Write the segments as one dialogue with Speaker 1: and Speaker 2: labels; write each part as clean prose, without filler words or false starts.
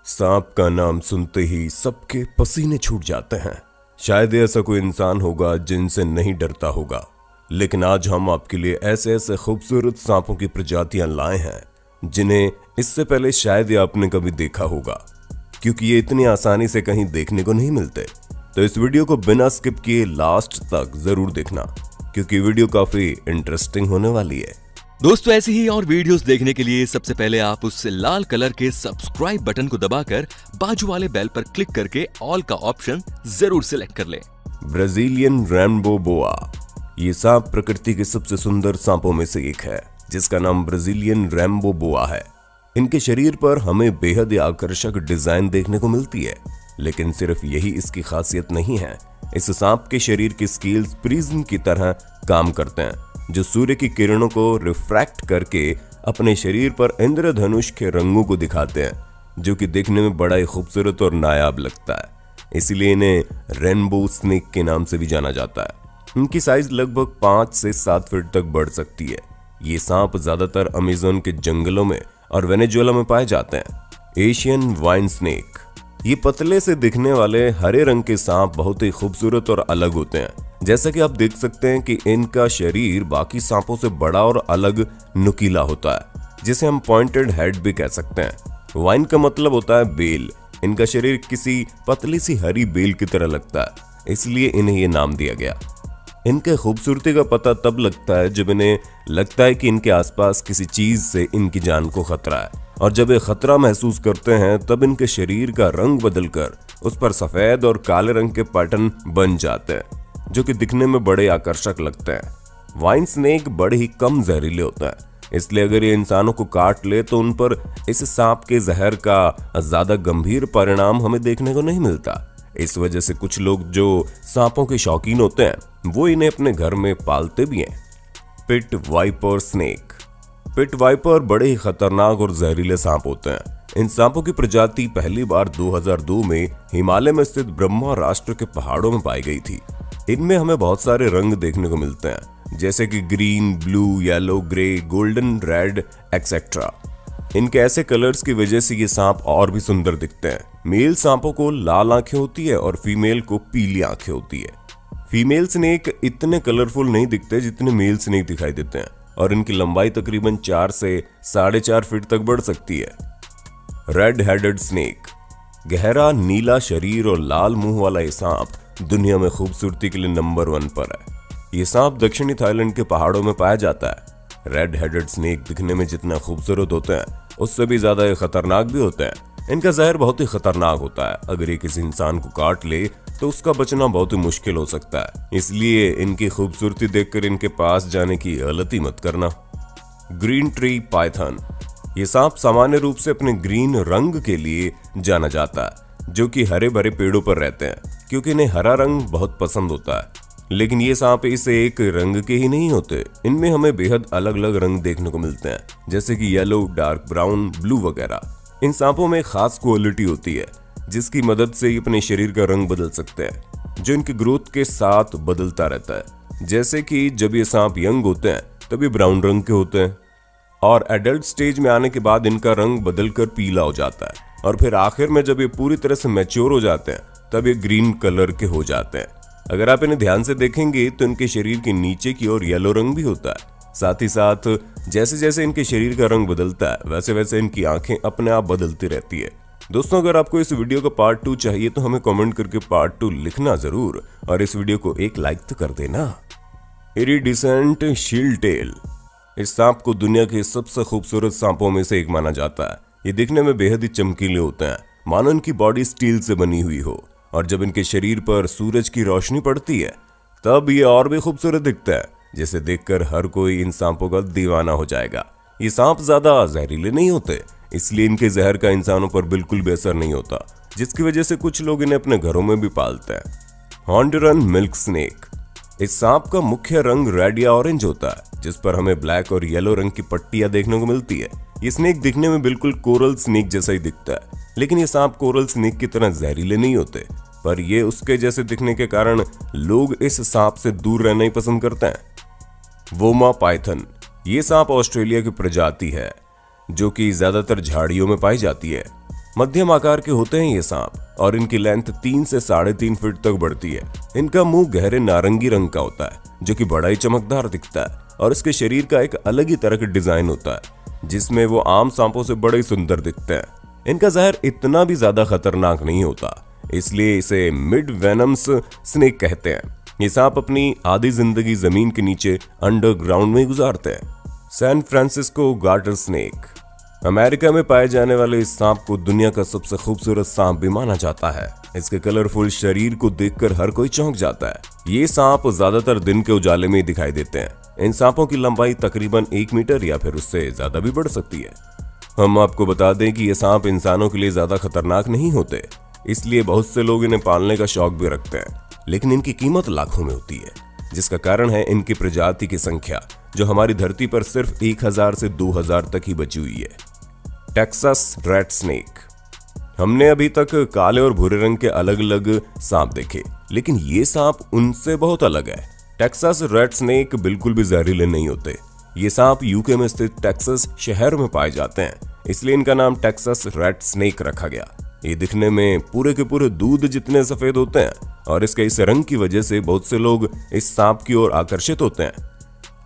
Speaker 1: सांप का नाम सुनते ही सबके पसीने छूट जाते हैं। शायद ऐसा कोई इंसान होगा जिनसे नहीं डरता होगा, लेकिन आज हम आपके लिए ऐसे ऐसे खूबसूरत सांपों की प्रजातियां लाए हैं जिन्हें इससे पहले शायद ही आपने कभी देखा होगा, क्योंकि ये इतनी आसानी से कहीं देखने को नहीं मिलते। तो इस वीडियो को बिना स्किप किए लास्ट तक जरूर देखना, क्योंकि वीडियो काफी इंटरेस्टिंग होने वाली है।
Speaker 2: दोस्तों, ऐसी ही और वीडियोस देखने के लिए सबसे पहले आप उस लाल कलर के सब्सक्राइब बटन को दबाकर बाजू वाले बेल पर क्लिक करके ऑल का ऑप्शन जरूर सिलेक्ट कर लें।
Speaker 1: ब्राजीलियन रेनबो बोआ, ये सांप प्रकृति के सबसे सुंदर सांपों में से एक है, जिसका नाम ब्राजीलियन रेनबो बोआ है। इनके शरीर पर हमें बेहद ही आकर्षक डिजाइन देखने को मिलती है, लेकिन सिर्फ यही इसकी खासियत नहीं है। इस सांप के शरीर के स्केल्स प्रिज्म की तरह काम करते हैं, जो सूर्य की किरणों को रिफ्रैक्ट करके अपने शरीर पर इंद्रधनुष के रंगों को दिखाते हैं, जो कि देखने में बड़ा ही खूबसूरत और नायाब लगता है। इसलिए इन्हें रेनबो स्नेक के नाम से भी जाना जाता है। इनकी साइज लगभग 5 से 7 फीट तक बढ़ सकती है। ये सांप ज्यादातर अमेज़न के जंगलों में और वेनेजुएला में पाए जाते हैं। एशियन वाइन स्नेक, ये पतले से दिखने वाले हरे रंग के सांप बहुत ही खूबसूरत और अलग होते हैं। जैसा कि आप देख सकते हैं कि इनका शरीर बाकी सांपों से बड़ा और अलग नुकीला होता है, जिसे हम पॉइंटेड हेड भी कह सकते हैं। वाइन का मतलब होता है बेल। इनका शरीर किसी पतली सी हरी बेल की तरह लगता है, इसलिए इन्हें ये नाम दिया गया। इनके खूबसूरती का पता तब लगता है जब इन्हें लगता है कि इनके आसपास किसी चीज से इनकी जान को खतरा है, और जब ये खतरा महसूस करते हैं तब इनके शरीर का रंग बदलकर उस पर सफेद और काले रंग के पैटर्न बन जाते हैं, जो कि दिखने में बड़े आकर्षक लगते हैं। वाइन स्नेक बड़े ही कम जहरीले होता है, इसलिए अगर ये इंसानों को काट ले तो उन पर इस सांप के जहर का ज्यादा गंभीर परिणाम हमें देखने को नहीं मिलता। इस वजह से कुछ लोग जो सांपों के शौकीन होते हैं वो इन्हें अपने घर में पालते भी हैं। Pit viper snake, pit viper बड़े ही खतरनाक और जहरीले सांप होते हैं। इन सांपों की प्रजाति पहली बार 2002 में हिमालय में स्थित ब्रह्मा राष्ट्र के पहाड़ों में पाई गई थी। इनमें हमें बहुत सारे रंग देखने को मिलते हैं, जैसे कि green, blue, yellow, grey, golden, red etcetera. इनके ऐसे कलर्स की वजह से ये सांप और भी सुंदर दिखते हैं। मेल सांपों को लाल आंखें होती है और फीमेल को पीली आंखें होती है। फीमेल स्नेक इतने कलरफुल नहीं दिखते जितने मेल स्नेक दिखाई देते हैं, और इनकी लंबाई तकरीबन 4 से 4.5 फीट तक बढ़ सकती है। रेड हेडेड स्नेक, गहरा नीला शरीर और लाल मुंह वाला ये सांप दुनिया में खूबसूरती के लिए नंबर 1 पर है। ये सांप दक्षिणी थाईलैंड के पहाड़ों में पाया जाता है। रेड हेडेड स्नेक दिखने में जितना खूबसूरत होते हैं उससे भी ज्यादा ये खतरनाक भी होते हैं। इनका जहर बहुत ही खतरनाक होता है। अगर ये किसी इंसान को काट ले तो उसका बचना बहुत ही मुश्किल हो सकता है, इसलिए इनकी खूबसूरती देखकर इनके पास जाने की गलती मत करना। ग्रीन ट्री पाइथन, ये सांप सामान्य रूप से अपने ग्रीन रंग के लिए जाना जाता है, जो कि हरे भरे पेड़ों पर रहते हैं, क्योंकि इन्हें हरा रंग बहुत पसंद होता है। लेकिन ये सांप इस एक रंग के ही नहीं होते, इनमें हमें बेहद अलग अलग रंग देखने को मिलते हैं, जैसे कि येलो, डार्क ब्राउन, ब्लू वगैरह। इन सांपों में खास क्वालिटी होती है जिसकी मदद से ये अपने शरीर का रंग बदल सकते हैं, जो इनकी ग्रोथ के साथ बदलता रहता है। जैसे कि जब ये सांप यंग होते हैं तब ये ब्राउन रंग के होते हैं, और एडल्ट स्टेज में आने के बाद इनका रंग बदलकर पीला हो जाता है, और फिर आखिर में जब ये पूरी तरह से मैच्योर हो जाते हैं तब ये ग्रीन कलर के हो जाते हैं। अगर आप इन्हें ध्यान से देखेंगे तो इनके शरीर के नीचे की ओर येलो रंग भी होता है। साथ ही साथ जैसे जैसे इनके शरीर का रंग बदलता है वैसे वैसे इनकी आंखें अपने आप बदलती रहती है। दोस्तों, अगर आपको इस वीडियो का पार्ट 2 चाहिए तो हमें कमेंट करके पार्ट 2 लिखना जरूर, और इस वीडियो को एक लाइक तो कर देना। इरिडिसेंट शील्ड टेल, इस सांप को दुनिया के सबसे खूबसूरत सांपों में से एक माना जाता है। ये दिखने में बेहद ही चमकीले होते हैं, मानो इनकी बॉडी स्टील से बनी हुई हो, और जब इनके शरीर पर सूरज की रोशनी पड़ती है तब ये और भी खूबसूरत दिखता है, जिसे देखकर हर कोई इन सांपों का दीवाना हो जाएगा। ये सांप ज्यादा जहरीले नहीं होते, इसलिए इनके जहर का इंसानों पर बिल्कुल भी असर नहीं होता, जिसकी वजह से कुछ लोग इन्हें अपने घरों में भी पालते हैं। हॉन्डुरन मिल्क स्नेक, इस सांप का मुख्य रंग रेड या ऑरेंज होता है, जिस पर हमें ब्लैक और येलो रंग की पट्टियां देखने को मिलती है। ये स्नेक दिखने में बिल्कुल कोरल स्नेक जैसा ही दिखता है, लेकिन ये सांप कोरल स्नेक की तरह जहरीले नहीं होते, पर ये उसके जैसे दिखने के कारण लोग इस सांप से दूर रहना ही पसंद करते हैं। वोमा पाइथन, ये सांप ऑस्ट्रेलिया की प्रजाति है जो कि ज्यादातर झाड़ियों में पाई जाती है। मध्यम आकार के होते हैं ये सांप और इनकी लेंथ 3 से 3.5 फीट तक बढ़ती है। इनका मुंह गहरे नारंगी रंग का होता है जो कि बड़ा ही चमकदार दिखता है और इसके शरीर का एक अलग ही तरह का डिजाइन होता है जिसमें वो आम सांपों से बड़े ही सुंदर दिखते हैं। इनका जहर इतना भी ज्यादा खतरनाक नहीं होता, इसलिए इसे मिड वेनम्स स्नेक कहते हैं। ये सांप अपनी आधी जिंदगी जमीन के नीचे अंडरग्राउंड में गुजारते हैं। San Francisco garter snake America में पाए जाने वाले इस सांप को दुनिया का सबसे खूबसूरत सांप भी माना जाता है। इसके कलरफुल शरीर को देखकर हर कोई चौंक जाता है। ये सांप ज्यादातर दिन के उजाले में ही दिखाई देते हैं। इन सांपों की लंबाई तकरीबन 1 मीटर या फिर उससे ज्यादा भी बढ़ सकती है। हम आपको बता दें कि ये सांप इंसानों के लिए ज्यादा खतरनाक नहीं होते, इसलिए बहुत से लोग इन्हें पालने का शौक भी रखते हैं, लेकिन इनकी कीमत लाखों में होती है, जिसका कारण है इनकी प्रजाति की संख्या जो हमारी धरती पर सिर्फ 1000 से 2000 तक ही बची हुई है। Texas red snake. हमने अभी तक काले और भूरे रंग के अलग अलग सांप देखे, लेकिन ये सांप उनसे बहुत अलग है। टेक्सास रेड स्नेक बिल्कुल भी जहरीले नहीं होते। ये सांप यूके में स्थित टेक्सास शहर में पाए जाते हैं, इसलिए इनका नाम टेक्सास रेड स्नेक रखा गया। ये दिखने में पूरे के पूरे दूध जितने सफेद होते हैं और इसके इस रंग की वजह से बहुत से लोग इस सांप की ओर आकर्षित होते हैं।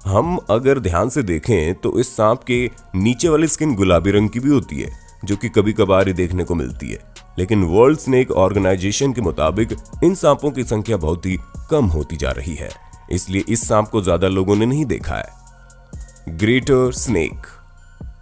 Speaker 1: हम अगर ध्यान से देखें तो इस सांप के नीचे वाली स्किन गुलाबी रंग की भी होती है, जो कि कभी कभार ही देखने को मिलती है, लेकिन वर्ल्ड स्नेक ऑर्गेनाइजेशन के मुताबिक इन सांपों की संख्या बहुत ही कम होती जा रही है, इसलिए इस सांप को ज्यादा लोगों ने नहीं देखा है। Greater snake.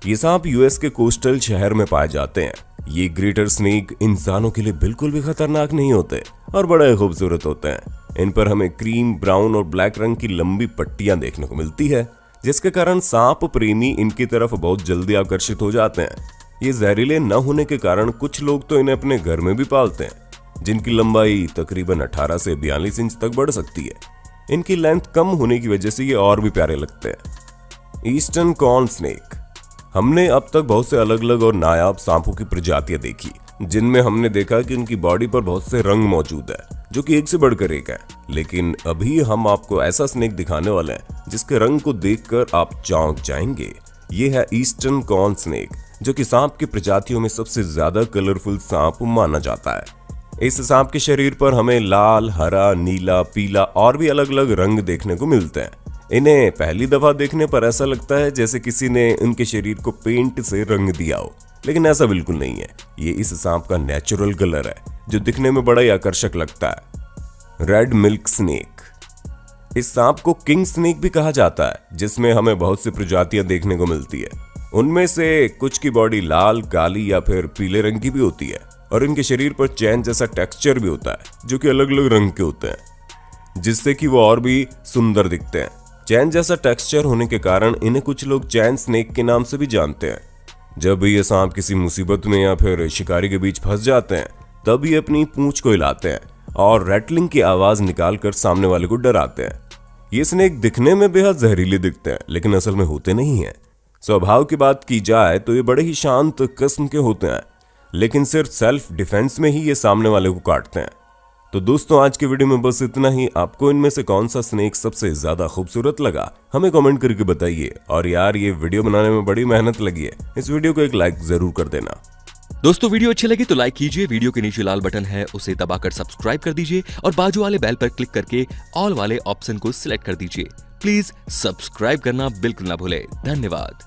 Speaker 1: ये सांप यूएस के कोस्टल शहर में पाए जाते हैं। ये ग्रेटर स्नेक इंसानों के लिए बिल्कुल भी खतरनाक नहीं होते और बड़े खूबसूरत होते हैं। इन पर हमें क्रीम, ब्राउन और ब्लैक रंग की लंबी पट्टियां देखने को मिलती है, जिसके कारण सांप प्रेमी इनकी तरफ बहुत जल्दी आकर्षित हो जाते हैं। ये जहरीले न होने के कारण कुछ लोग तो इन्हें अपने घर में भी पालते हैं, जिनकी लंबाई तकरीबन 18 से 42 इंच तक बढ़ सकती है। इनकी लेंथ कम होने की वजह से ये और भी प्यारे लगते हैं। Eastern corn snake. हमने अब तक बहुत से अलग अलग और नायाब सांपों की प्रजातियां देखी, जिनमें हमने देखा कि उनकी बॉडी पर बहुत से रंग मौजूद है, जो कि एक से बढ़कर एक है। लेकिन अभी हम आपको ऐसा स्नेक दिखाने वाले हैं जिसके रंग को देखकर आप चौंक जाएंगे। ये है ईस्टर्न कॉर्न स्नेक, जो कि सांप की प्रजातियों में सबसे ज्यादा कलरफुल सांप माना जाता है। इस सांप के शरीर पर हमें लाल, हरा, नीला, पीला और भी अलग अलग रंग देखने को मिलते हैं। इन्हें पहली दफा देखने पर ऐसा लगता है जैसे किसी ने उनके शरीर को पेंट से रंग दिया हो, लेकिन ऐसा बिल्कुल नहीं है। ये इस सांप का नेचुरल कलर है जो दिखने में बड़ा ही आकर्षक लगता है। Red milk snake. इस सांप को किंग स्नेक भी कहा जाता है, जिसमें हमें बहुत सी प्रजातियां देखने को मिलती है। उनमें से कुछ की बॉडी लाल, काली या फिर पीले रंग की भी होती है और इनके शरीर पर चैन जैसा टेक्सचर भी होता है, जो कि अलग अलग रंग के होते हैं, जिससे कि वो और भी सुंदर दिखते हैं। चैन जैसा टेक्सचर होने के कारण इन्हें कुछ लोग चैन स्नेक के नाम से भी जानते हैं। जब ये सांप किसी मुसीबत में या फिर शिकारी के बीच फंस जाते हैं, तब ये अपनी पूंछ को हिलाते हैं और रैटलिंग की आवाज निकालकर सामने वाले को डराते हैं। ये स्नेक दिखने में बेहद जहरीले दिखते हैं, लेकिन असल में होते नहीं हैं। स्वभाव की बात की जाए तो ये बड़े ही शांत किस्म के होते हैं, लेकिन सिर्फ सेल्फ डिफेंस में ही ये सामने वाले को काटते हैं। तो दोस्तों, आज के वीडियो में बस इतना ही। आपको इनमें से कौन सा स्नेक सबसे ज्यादा खूबसूरत लगा, हमें कमेंट करके बताइए। और यार, ये वीडियो बनाने में बड़ी मेहनत लगी है, इस वीडियो को एक लाइक जरूर कर देना।
Speaker 2: दोस्तों, वीडियो अच्छी लगी तो लाइक कीजिए, वीडियो के नीचे लाल बटन है उसे दबाकर सब्सक्राइब कर दीजिए और बाजू वाले बेल पर क्लिक करके ऑल वाले ऑप्शन को सिलेक्ट कर दीजिए। प्लीज सब्सक्राइब करना बिल्कुल ना भूले। धन्यवाद।